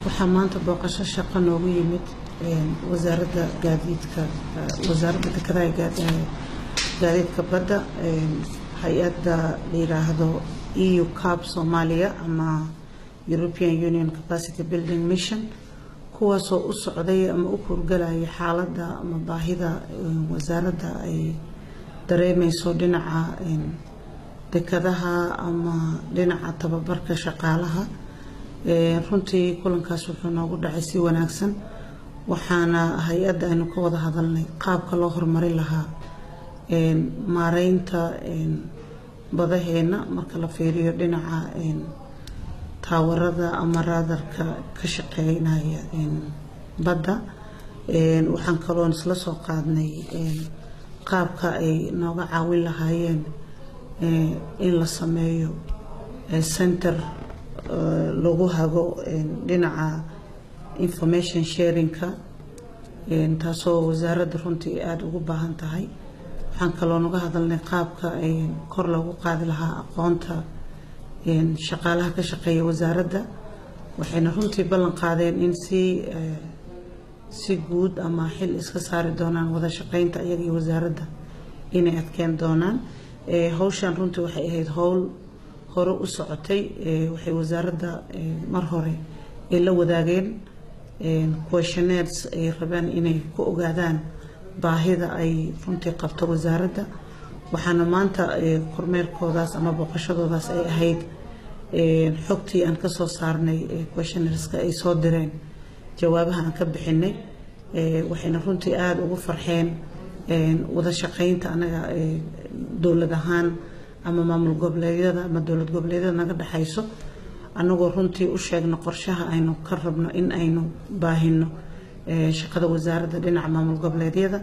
waxaa maanta booqasho shaqo noogu yimid wasaaradda gaadiidka wasaaradda dekedaha gaadiidka badda hay-adda la yiraahdo EU CAP Soomaaliya ama European Union Capacity Building Mission kuwaasoo u socday ama u kurgalaya xaaladda ama baahida wasaaradda ay dareemayso dhinaca dekedaha ama dhinaca tababarka shaqaalaha runtii kulankaas wuxuu noogu dhacay si wanaagsan waxaana hay-adda aynu ka wada hadalnay qaabka loo horumarin lahaa maareynta badaheena marka la fiiriyo dhinaca taawarada ama raadarka ka shaqeynaya badda waxaan kaloo isla soo qaadnay qaabka ay nooga caawin lahaayeen in la sameeyo center lagu hago dhinaca information sharingka taasoo wasaaradda runtii aad ugu baahan tahay waxaan kaloo naga hadalnay qaabka ay kor loogu qaadi lahaa aqoonta shaqaalaha ka shaqeeya wasaaradda waxayna runtii ballan qaadeen in si guud ama xil iska saari doonaan wada shaqeynta iyaga iyo wasaaradda inay adkeen doonaan hawshan runtii waxay ahayd hawl hore u socotay waxay wasaaradda mar hore ay la wadaageen questionnaires ay rabaan inay ku ogaadaan baahida ay runtii qabto wasaaradda waxaana maanta kormeerkoodaas ama booqashadoodaas ay ahayd xogtii aan ka soo saarnay questionnaires-ka ay soo direen jawaabaha aan ka bixinay waxayna runtii aad ugu farxeen wada shaqeynta anaga dowlad ahaan ama maamul goboleedyada ama dowlad goboleedyada naga dhaxayso anagoo runtii u sheegno qorshaha aynu ka rabno in aynu baahino shaqada wasaaradda dhinaca maamul goboleedyada